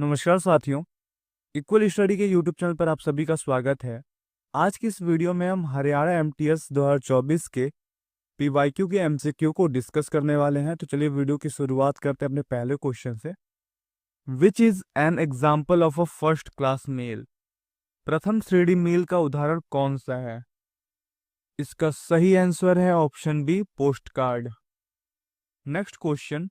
नमस्कार साथियों, equal study के यूट्यूब चैनल पर आप सभी का स्वागत है। आज की इस वीडियो में हम हरियाणा एमटीएस 2024 के पीवाईक्यू के एमसीक्यू को डिस्कस करने वाले हैं। तो चलिए वीडियो की शुरुआत करते हैं अपने पहले क्वेश्चन से। Which is an example of a first class mail? प्रथम श्रेणी मेल का उदाहरण कौन सा है? इसका सही आंसर है option B, post card. Next question,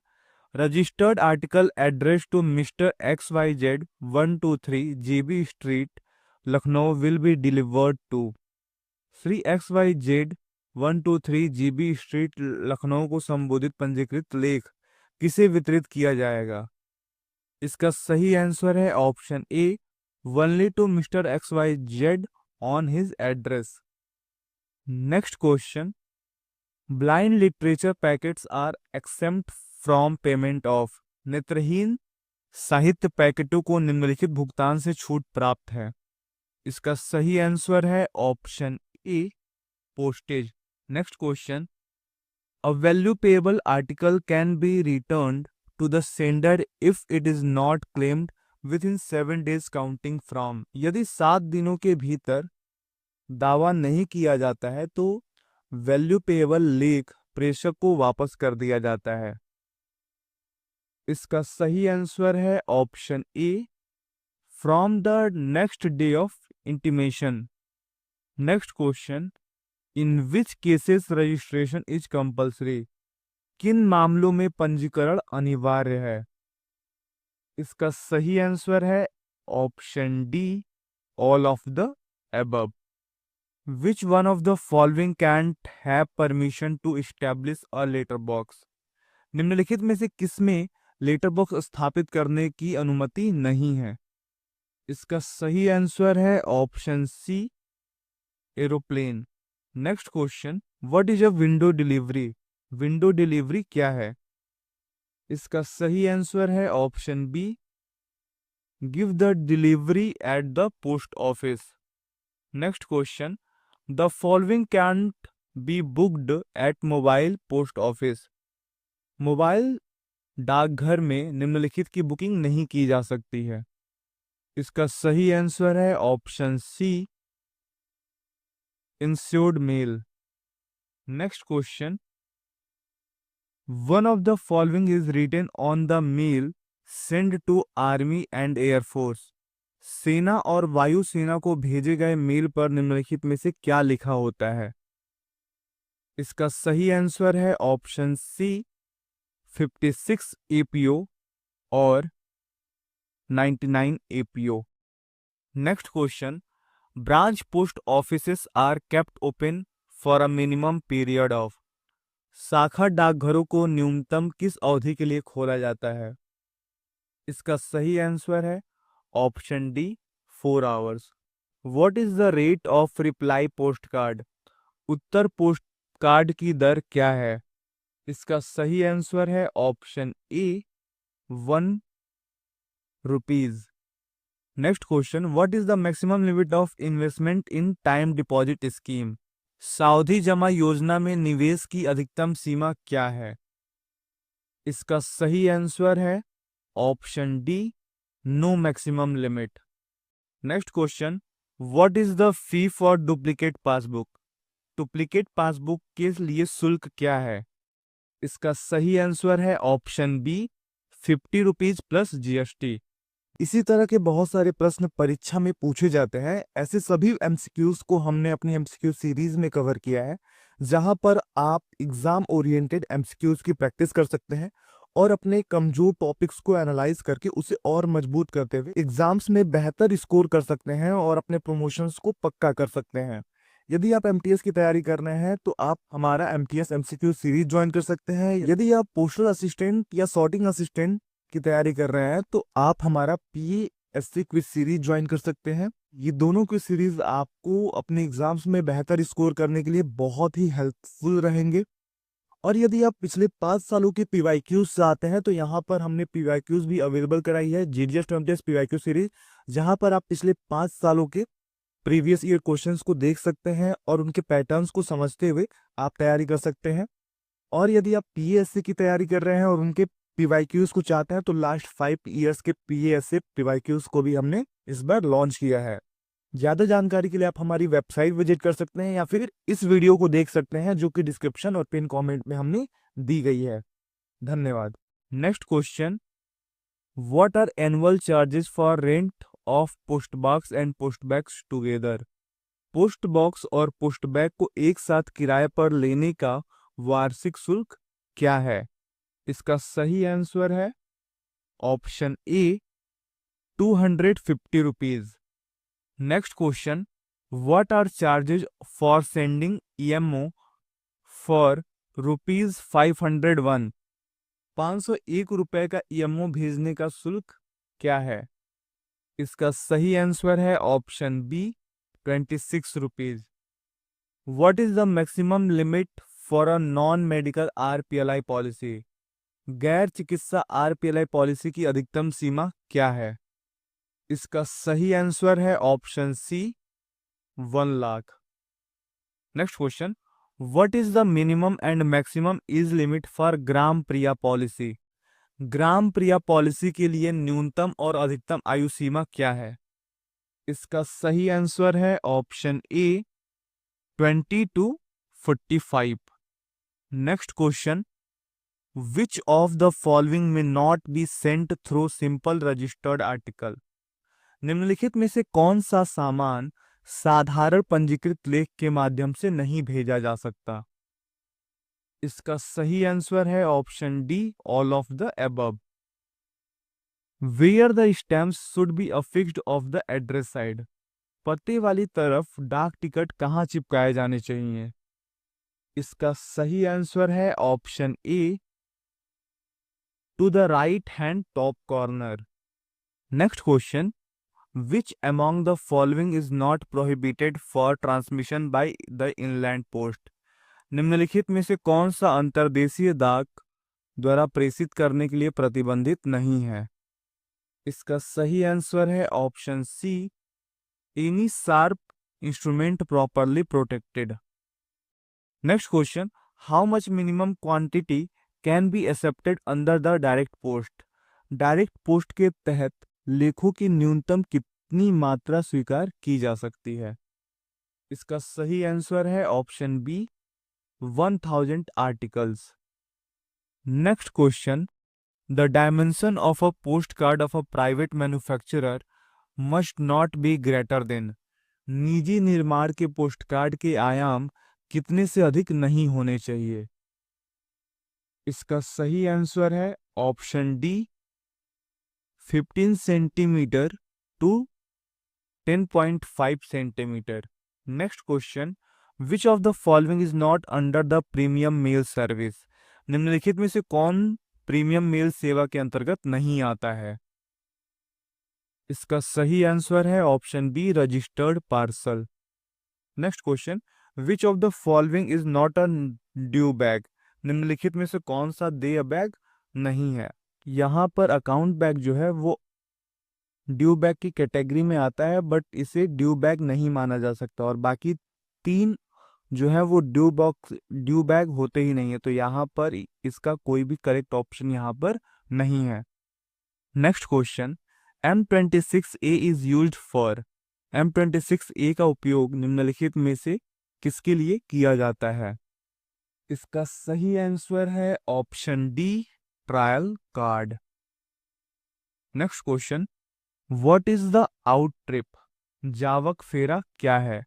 registered article address to mister XYZ 123 GB street Lucknow will be delivered to. Shri XYZ 123 GB street Lucknow को संबोधित पंजीकृत लेख किसे वितरित किया जाएगा? इसका सही आंसर है option A, only to mister XYZ on his address. Next question, blind literature packets are exempt from payment of. नेत्रहीन साहित्य पैकेटों को निम्नलिखित भुगतान से छूट प्राप्त है। इसका सही आंसर है option A, postage. Next question, a value payable article can be returned to the sender if it is not claimed within 7 days counting from. यदि 7 दिनों के भीतर दावा नहीं किया जाता है तो वैल्यू पेएबल लेख प्रेषक को वापस कर दिया जाता है। इसका सही आंसर है option A, from the next day of intimation. Next question, in which cases registration is compulsory. किन मामलों में पंजीकरण अनिवार्य है? इसका सही आंसर है option D, all of the above. Which one of the following can't have permission to establish a letter box. निम्नलिखित में से किसमें लेटर बॉक्स स्थापित करने की अनुमति नहीं है? इसका सही आंसर है option C, aeroplane. Next question, what is a window delivery. Window delivery क्या है? इसका सही आंसर है option B, give the delivery at the post office. Next question, the following can't be booked at mobile post office. Mobile डाकघर में निम्नलिखित की booking नहीं की जा सकती है। इसका सही आंसर है option C, insured mail. Next question, one of the following is written on the mail send to army and air force. सेना और वायुसेना को भेजे गए मेल पर निम्नलिखित में से क्या लिखा होता है? इसका सही आंसर है ऑप्शन सी, 56 APO और 99 APO। Next question, branch post offices are kept open for a minimum period of. शाखा डाकघरों को न्यूनतम किस अवधि के लिए खोला जाता है? इसका सही आंसर है option D, 4 hours. What is the rate of reply post card. Uttar post card की दर क्या है? इसका सही आंसर है option A, 1 rupees. Next question, what is the maximum limit of investment in time deposit scheme. सावधि जमा योजना में निवेश की अधिकतम सीमा क्या है? इसका सही आंसर है option D, no maximum limit. Next question, what is the fee for duplicate passbook. Duplicate passbook के लिए शुल्क क्या है? इसका सही आंसर है option B, 50 rupees plus GST। इसी तरह के बहुत सारे प्रश्न परीक्षा में पूछे जाते हैं। ऐसे सभी एमसीक्यूज को हमने अपनी एमसीक्यू सीरीज में कवर किया है, जहां पर आप एग्जाम ओरिएंटेड एमसीक्यूज की प्रैक्टिस कर सकते हैं और अपने कमजोर टॉपिक्स को एनालाइज करके उसे और मजबूत करते हुए एग्जाम्स में बेहतर स्कोर कर सकते हैं और अपने प्रमोशंस को पक्का कर सकते हैं। यदि आप एमटीएस की तैयारी कर रहे हैं तो आप हमारा एमटीएस एमसीक्यू सीरीज ज्वाइन कर सकते हैं। यदि आप पोस्टल असिस्टेंट या सॉर्टिंग असिस्टेंट की तैयारी कर रहे हैं तो आप हमारा PSC क्विज सीरीज ज्वाइन कर सकते हैं। ये दोनों क्विज सीरीज आपको अपने एग्जाम्स में बेहतर स्कोर करने के लिए बहुत ही हेल्पफुल रहेंगे। और यदि आप पिछले 5 सालों के PYQs चाहते हैं तो यहाँ पर हमने PYQs भी अवेलेबल कराई है, GDS to MTS PYQ series, जहाँ पर आप पिछले 5 सालों के प्रीवियस ईयर क्वेश्चंस को देख सकते हैं और उनके पैटर्न्स को समझते हुए आप तैयारी कर सकते हैं। और यदि आप PSC की तैयारी कर रहे हैं और उनके पीवाईक्यूज को चाहते हैं तो लास्ट 5 ईयर्स के पीएसए पीवाईक्यूज को भी हमने इस बार लॉन्च किया है। ज़्यादा जानकारी के लिए आप हमारी वेबसाइट विजिट कर सकते हैं या फिर इस वीडियो को देख सकते हैं जो कि डिस्क्रिप्शन और पिन कमेंट में हमने दी गई है। धन्यवाद। Next question, what are annual charges for rent of post box and post bags together? Post box और पोस्ट बैग को एक साथ किराए पर लेने का वार्षिक शुल्क क्या है? इसका सही आंसर है option A 250 rupees. Next question, what are charges for sending EMO for ₹501? 501 रुपए का ईएमओ भेजने का शुल्क क्या है? इसका सही आंसर है option B 26 rupees. What is the maximum limit for a non medical RPLI policy? गैर चिकित्सा आरपीएलआई पॉलिसी की अधिकतम सीमा क्या है? इसका सही आंसर है option C 1 lakh. Next question, what is the minimum and maximum age limit for Gram Priya policy? Gram Priya policy के लिए न्यूनतम और अधिकतम आयु सीमा क्या है? इसका सही आंसर है option A 20 to 45। Next question, which of the following में not be sent through simple registered article? निम्नलिखित में से कौन सा सामान साधारण पंजीकृत लेख के माध्यम से नहीं भेजा जा सकता? इसका सही आंसर है option D all of the above. Where the stamps should be affixed of the address side? पते वाली तरफ डाक टिकट कहाँ चिपकाए जाने चाहिए? इसका सही आंसर है option A to the right hand top corner. Next question, which among the following is not prohibited for transmission by the inland post? निम्नलिखित में से कौन सा अंतर्देशीय डाक द्वारा प्रेषित करने के लिए प्रतिबंधित नहीं है? इसका सही आंसर है option see any sharp instrument properly protected. Next question, how much minimum quantity can be accepted under the direct post? Direct post के तहत लेखों की न्यूनतम कितनी मात्रा स्वीकार की जा सकती है? इसका सही आंसर है option B 1000 articles. Next question, the dimension of a post card of a private manufacturer must not be greater than? निजी निर्माण के पोस्ट कार्ड के आयाम कितने से अधिक नहीं होने चाहिए? इसका सही आंसर है option D 15 centimeter to 10.5 centimeter. Next question, which of the following is not under the premium mail service? निम्नलिखित में से कौन प्रीमियम मेल सेवा के अंतर्गत नहीं आता है? इसका सही आंसर है option be registered parcel. Next question, which of the following is not a due bag? निम्नलिखित में से कौन सा देय बैग नहीं है? यहाँ पर अकाउंट बैग जो है वो ड्यू बैग की कैटेगरी में आता है, बट इसे ड्यू बैग नहीं माना जा सकता, और बाकी 3 जो है वो ड्यू बैग होते ही नहीं है, तो यहाँ पर इसका कोई भी करेक्ट ऑप्शन यहाँ पर नहीं है। Next question, M26A is used for? M26A का उपयोग निम्नलिखित में से किसके लिए किया जाता है? इसका सही आंसर है option D trial card. Next question, what is the out trip? जावक फेरा क्या है?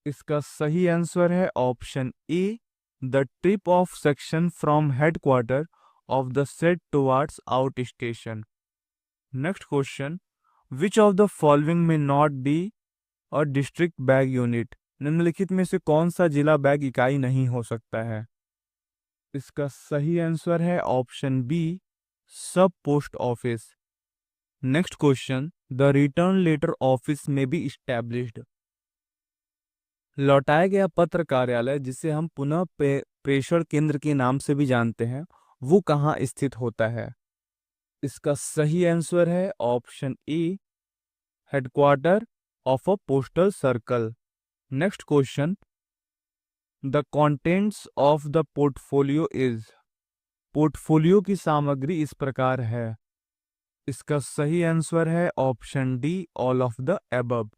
इसका सही आंसर है option A the trip of section from headquarter of the set towards out station. Next question, which of the following में not be a district bag unit? निम्नलिखित में से कौन सा जिला बैग इकाई नहीं हो सकता है? इसका सही आंसर है option B sub post office. Next question, the return letter office may be established? लौटाया गया पत्र कार्यालय, जिसे हम पुनः प्रेषण केंद्र के नाम से भी जानते हैं, वो कहाँ स्थित होता है? इसका सही आंसर है option A headquarter of a postal circle. Next question, the contents of the portfolio is? Portfolio की सामग्री इस प्रकार है। इसका सही आंसर है option D, all of the above.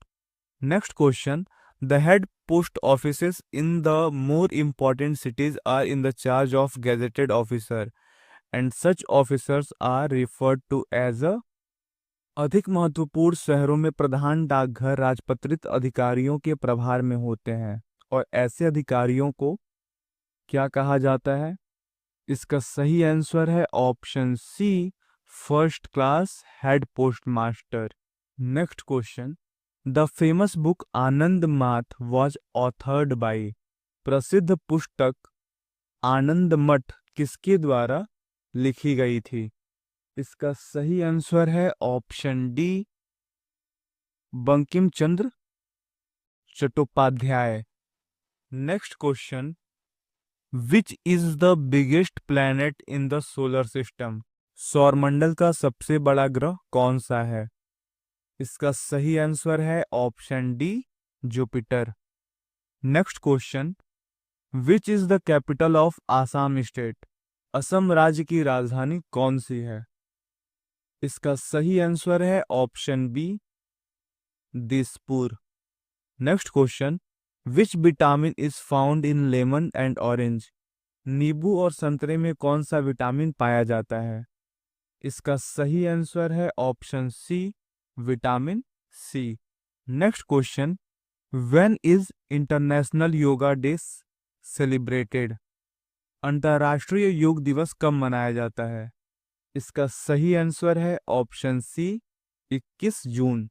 Next question, the head post offices in the more important cities are in the charge of gazetted officer and such officers are referred to as a. अधिक महत्वपूर्ण शहरों में प्रधान डाकघर राजपत्रित अधिकारियों के प्रभार में होते हैं और ऐसे अधिकारियों को क्या कहा जाता है? इसका सही आंसर है option C, first class head post master. Next question, the famous book Anand Math was authored by. प्रसिद्ध पुस्तक आनंद मठ किसके द्वारा लिखी गई थी? इसका सही आंसर है option D, Bankim Chandra Chattopadhyay. Next question, which is the biggest planet in the solar system. सौरमंडल का सबसे बड़ा ग्रह कौन सा है? इसका सही आंसर है option D, Jupiter. Next question, which is the capital of Assam state. Assam राज्य की राजधानी कौन सी है? इसका सही आंसर है option B, Dispur. Next question, which vitamin is found in lemon and orange. नींबू और संतरे में कौन सा विटामिन पाया जाता है? इसका सही आंसर है option C, vitamin C. Next question, when is international yoga day celebrated. अंतर्राष्ट्रीय योग दिवस कब मनाया जाता है? इसका सही आंसर है option C, 21 June.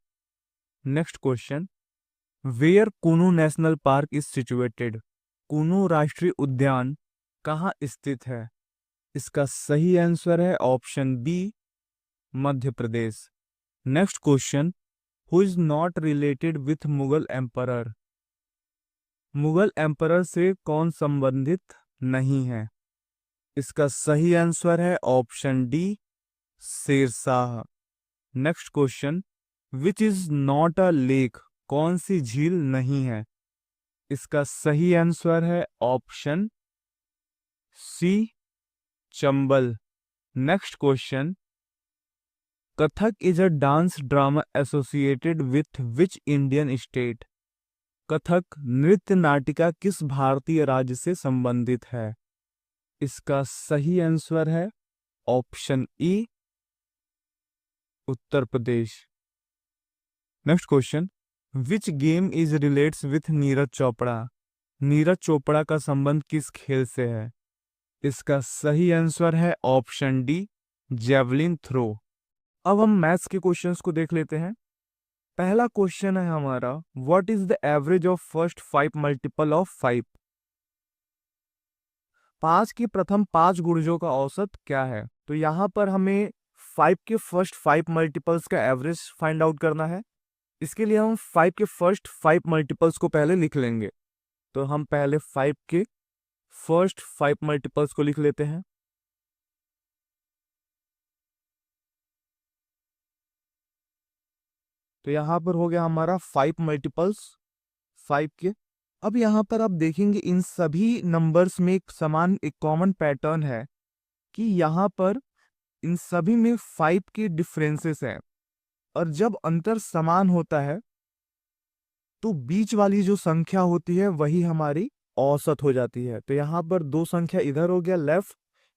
Next question, where Kuno national park is situated. Kuno राष्ट्रीय उद्यान कहाँ स्थित है? इसका सही आंसर है option B, Madhya Pradesh. Next question, who is not related with Mughal emperor. Mughal emperor से कौन संबंधित नहीं है? इसका सही आंसर है option D, Sher Shah. Next question, which is not a lake. कौन सी झील नहीं है? इसका सही आंसर है option C, Chambal. Next question, Kathak is a dance drama associated with which Indian state. Kathak नृत्य नाटिका किस भारतीय राज्य से संबंधित है? इसका सही आंसर है option E, Uttar Pradesh. Next question, which game is relates with Neeraj Chopra. Neeraj Chopra का संबंध किस खेल से है? इसका सही आंसर है ऑप्शन डी, जेवलिन थ्रो। अब हम मैथ्स के क्वेश्चंस को देख लेते हैं। पहला क्वेश्चन है हमारा, what is the average of first 5 multiple of 5। 5 के प्रथम 5 गुणजों का औसत क्या है? तो यहां पर हमें 5 के फर्स्ट 5 मल्टीपल्स का एवरेज फाइंड आउट करना है। इसके लिए हम 5 के फर्स्ट 5 मल्टीपल्स को पहले लिख लेंगे। तो हम पहले 5 के फर्स्ट 5 मल्टीपल्स को लिख लेते हैं। तो यहां पर हो गया हमारा 5 मल्टीपल्स 5 के। अब यहां पर आप देखेंगे इन सभी नंबर्स में एक समान, एक कॉमन पैटर्न है कि यहां पर इन सभी में 5 के डिफरेंसेस हैं। और जब अंतर समान होता है तो बीच वाली जो संख्या होती है वही हमारी औसत हो जाती है। तो यहाँ पर 2 संख्या इधर हो गया लेफ्ट,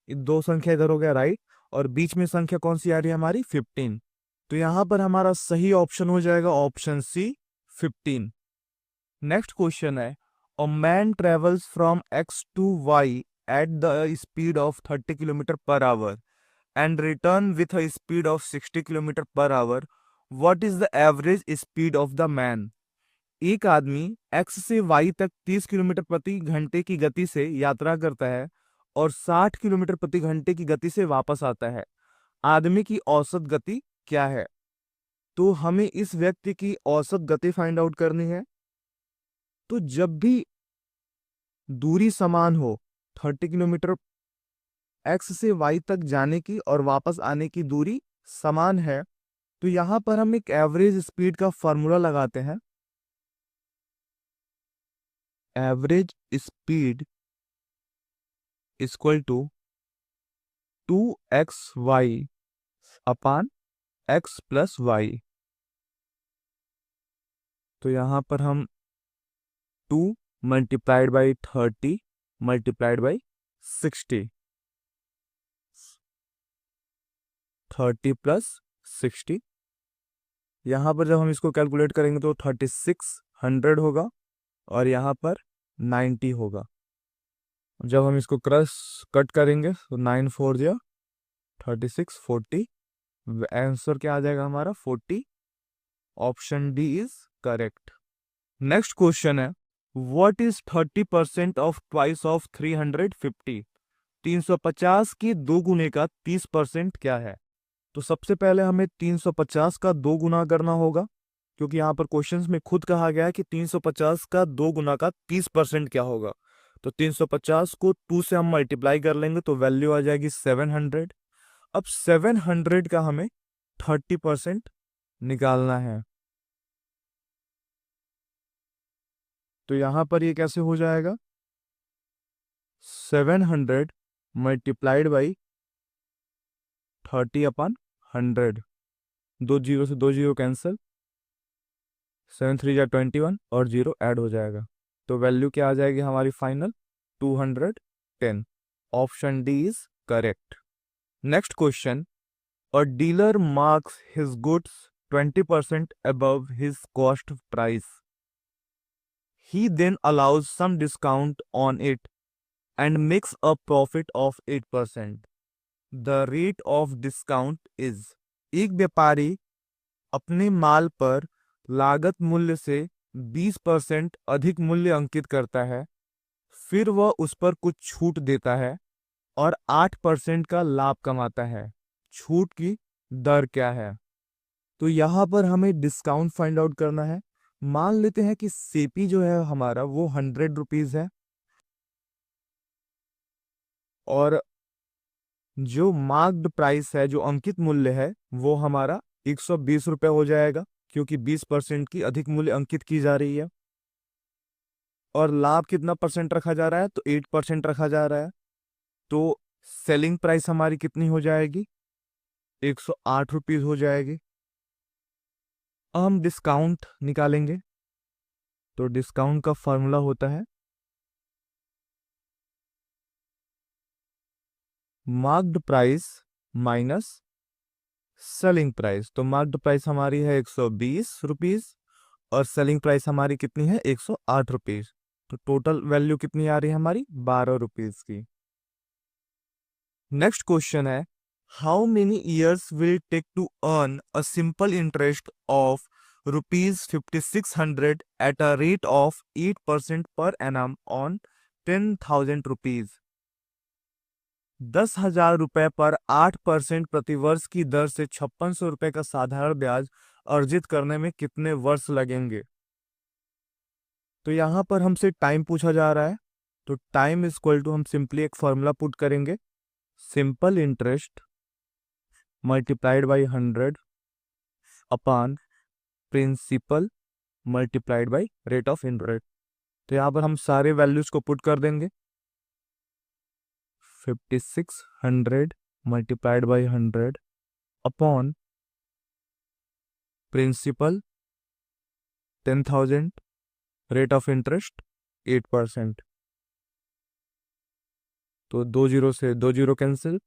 2 संख्या इधर हो गया राइट, और बीच में संख्या कौन सी आ रही है हमारी 15। तो यहाँ पर हमारा सही ऑप्शन हो जाएगा ऑप्शन सी, 15। नेक्स्ट क्वेश्चन है, a man travels from X to Y at the speed of 30 kilometer per hour and return with a speed of 60 kilometer per hour. What is the average speed of the man. एक आदमी x से y तक 30 kilometre प्रति घंटे की गति से यात्रा करता है और 60 किलोमीटर प्रति घंटे की गति से वापस आता है। आदमी की औसत गति क्या है? तो हमें इस व्यक्ति की औसत गति फाइंड आउट करनी है। तो जब भी दूरी समान हो, 30 किलोमीटर x से y तक जाने की और वापस आने की दूरी समान है, तो यहां पर हम एक एवरेज स्पीड का फॉर्मूला लगाते हैं। Average speed equal to 2xy upon x plus Y. तो यहां पर हम 2 multiplied by 30 multiplied by 60, 30 plus 60। यहाँ पर जब हम इसको कैलकुलेट करेंगे तो 3600 होगा और यहाँ पर 90 होगा। जब हम इसको क्रॉस कट करेंगे तो 9 4 जो 36 40, आंसर क्या आ जाएगा हमारा 40। Option D is correct. Next question है, what is 30% of twice of 350? 350 की दो गुने का 30% क्या है? तो सबसे पहले हमें 350 का दो गुना करना होगा, क्योंकि यहाँ पर क्वेश्चंस में खुद कहा गया है कि 350 का दो गुना का 30% क्या होगा। तो 350 को 2 से हम मल्टीप्लाई कर लेंगे तो वैल्यू आ जाएगी 700। अब 700 का हमें 30% निकालना है। तो यहां पर ये कैसे हो जाएगा, 700 मल्टीप्लाइड बाई 30 अपन 100। दो जीरो से दो जीरो कैंसिल, 7 3 जा 21 और जीरो ऐड हो जाएगा। तो वैल्यू क्या आ जाएगी हमारी final 210। Option D is correct. Next question, a dealer marks his goods 20% above his cost price. He then allows some discount on it and makes a profit of 8%. The rate of discount is। एक व्यापारी अपने माल पर लागत मूल्य से 20% अधिक मूल्य अंकित करता है, फिर वह उस पर कुछ छूट देता है और 8% का लाभ कमाता है। छूट की दर क्या है? तो यहां पर हमें डिस्काउंट फाइंड आउट करना है। मान लेते हैं कि सीपी जो है हमारा वो 100 रुपीज है और जो मार्क्ड प्राइस है, जो अंकित मूल्य है, वो हमारा 120 रुपये हो जाएगा, क्योंकि 20% की अधिक मूल्य अंकित की जा रही है। और लाभ कितना परसेंट रखा जा रहा है? तो 8% रखा जा रहा है। तो सेलिंग प्राइस हमारी कितनी हो जाएगी? 108 रुपीज हो जाएगी। अब हम डिस्काउंट निकालेंगे। तो डिस्काउंट का फॉर्मूला होता है marked price minus selling price. तो मार्क्ड प्राइस हमारी है 120 रुपीज और सेलिंग प्राइस हमारी कितनी है? 108 रुपीज। तो टोटल वैल्यू कितनी आ रही है हमारी? 12 रुपीज की। नेक्स्ट क्वेश्चन है, how many years will take to earn a simple interest of ₹5600 at a rate of 8% per annum on 10,000 rupees? 10,000 रुपए पर 8% प्रतिवर्ष की दर से 5600 रुपए का साधारण ब्याज अर्जित करने में कितने वर्ष लगेंगे? तो यहां पर हमसे टाइम पूछा जा रहा है। तो टाइम इज इक्वल टू, हम सिंपली एक फॉर्मूला पुट करेंगे, simple interest multiplied by 100 upon principal multiplied by rate of interest. तो यहां पर हम सारे वैल्यूज को पुट कर देंगे। 5600 multiplied by 100 upon principal 10,000, rate of interest 8%। तो दो जीरो से दो जीरो कैंसिल,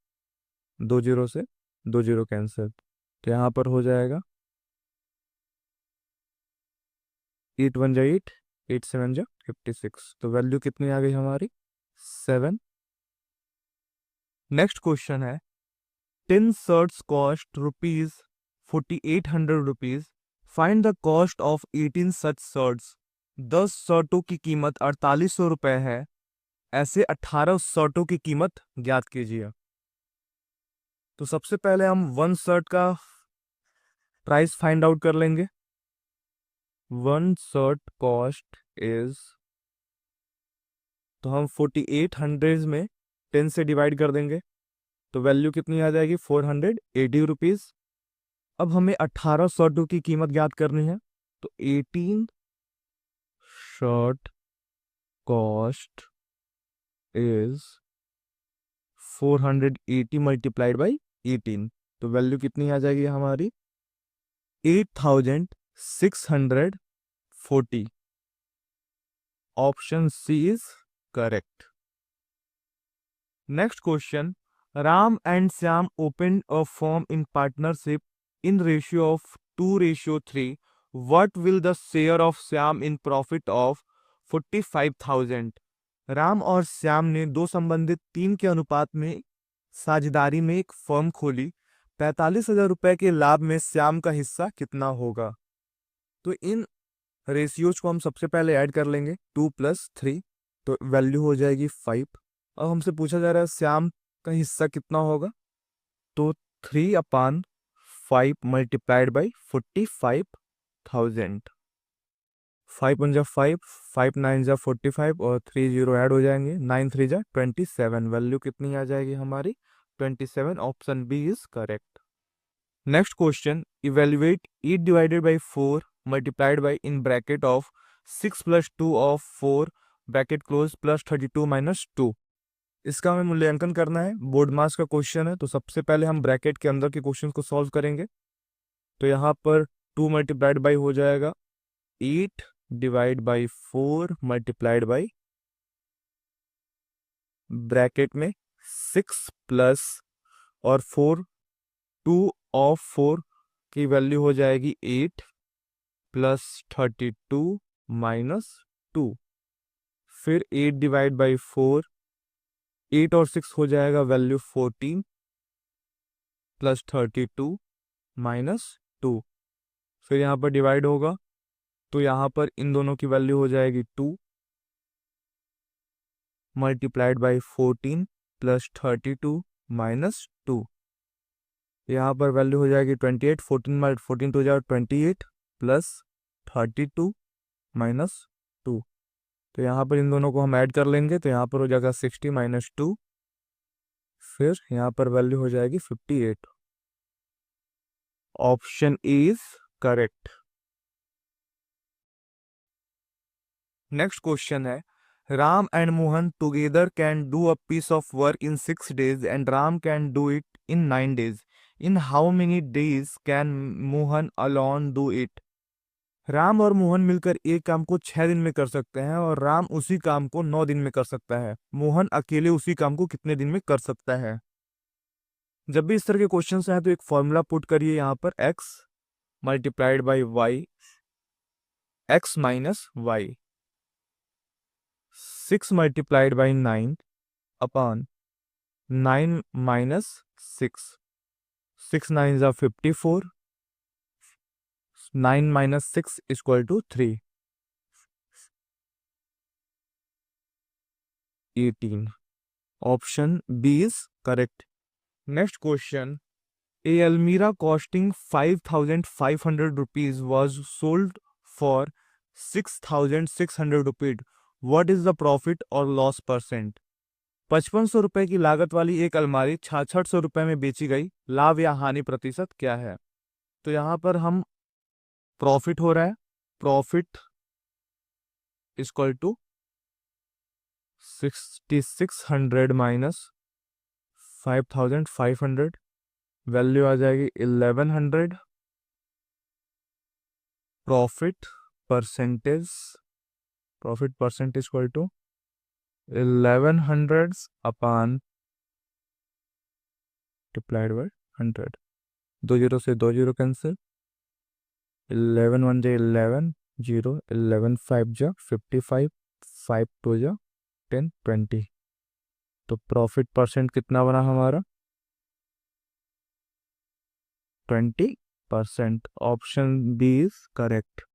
दो जीरो से दो जीरो कैंसिल। तो यहां पर हो जाएगा 8 1 जा 8, 8 7 जा 56। तो वैल्यू कितनी आ गई हमारी? 7। नेक्स्ट क्वेश्चन है, 10 shirts cost ₹4800। Find the cost of 18 such shirts. 10 शर्टों की कीमत 4800 रुपए है, ऐसे 18 शर्टों की कीमत ज्ञात कीजिए। तो सबसे पहले हम वन शर्ट का प्राइस फाइंड आउट कर लेंगे। वन शर्ट कॉस्ट इज, तो हम 4800 में 10 से डिवाइड कर देंगे तो वैल्यू कितनी आ जाएगी? 480 रुपीज। अब हमें 18 शर्टों की कीमत ज्ञात करनी है। तो 18 shirt cost is 480 multiplied by 18, तो वैल्यू कितनी आ जाएगी हमारी 8640। Option C is correct. Next question, Ram and Shyam opened a firm in partnership in ratio of 2:3. What will the share of Shyam in profit of 45,000? Ram और श्याम ने दो संबंधित 3 के अनुपात में साझेदारी में एक फर्म खोली। 45,000 रुपए के लाभ में श्याम का हिस्सा कितना होगा? तो इन रेशियोज को हम सबसे पहले ऐड कर लेंगे, 2 + 3, तो वैल्यू हो जाएगी 5। अब हमसे पूछा जा रहा है श्याम का हिस्सा कितना होगा, तो 3/5 मल्टीप्लाइड बाई 45,000। 5 × 5, 5 × 9 = 45 और 3 0 ऐड हो जाएंगे, 9 3 = 27। वैल्यू कितनी आ जाएगी हमारी 27। Option B is correct. Next question, evaluate 8 divided by 4 multiplied by in bracket of 6 + 2 of 4 bracket close plus 32 - 2। इसका हमें मूल्यांकन करना है, बोर्ड मास का क्वेश्चन है। तो सबसे पहले हम ब्रैकेट के अंदर के क्वेश्चन को सॉल्व करेंगे। तो यहाँ पर 2 मल्टीप्लाइड बाई हो जाएगा 8 divide by 4 multiplied by bracket में 6 प्लस और 4, 2 ऑफ 4 की वैल्यू हो जाएगी 8 प्लस 32 - 2। फिर 8 डिवाइड बाई 4, 8 और 6 हो जाएगा वैल्यू 14 प्लस 32 - 2। फिर यहाँ पर डिवाइड होगा, तो यहाँ पर इन दोनों की वैल्यू हो जाएगी 2 मल्टीप्लाइड बाई 14 प्लस 32 - 2। यहाँ पर वैल्यू हो जाएगी 28, 14 2 = 28 प्लस 32 - 2। तो यहाँ पर इन दोनों को हम ऐड कर लेंगे, तो यहाँ पर हो जाएगा 60 - 2। फिर यहाँ पर वैल्यू हो जाएगी 58। Option A is correct. Next question है, Ram and Mohan together can do a piece of work in 6 days and Ram can do it in 9 days. In how many days can Mohan alone do it? Ram और मोहन मिलकर एक काम को 6 दिन में कर सकते हैं और राम उसी काम को 9 दिन में कर सकता है। मोहन अकेले उसी काम को कितने दिन में कर सकता है? जब भी इस तरह के क्वेश्चन आए तो एक फॉर्मूला पुट करिए यहाँ पर, x multiplied by Y, x minus Y. 6 multiplied by 9 upon 9 minus 6। 6 9 = 54, 9 - 6 = 3, 18। Option B is correct. Next question, a almirah costing 5,500 rupees was sold for 6,600 rupees. What is the profit और loss percent? 5500 रुपए की लागत वाली एक अलमारी 6600 रुपए में बेची गई, लाभ या हानि प्रतिशत क्या है? तो यहाँ पर हम प्रॉफिट हो रहा है, profit equal to 6600 minus 5500, value आ जाएगी 1100। Profit percentage equal to 1100 upon multiplied by 100। 2 0 से 2 0 कैंसिल, 11 1 = 11, 0 11 5 = 55, 5 2 = 10 20। तो प्रॉफिट परसेंट कितना बना हमारा 20%। Option B is correct.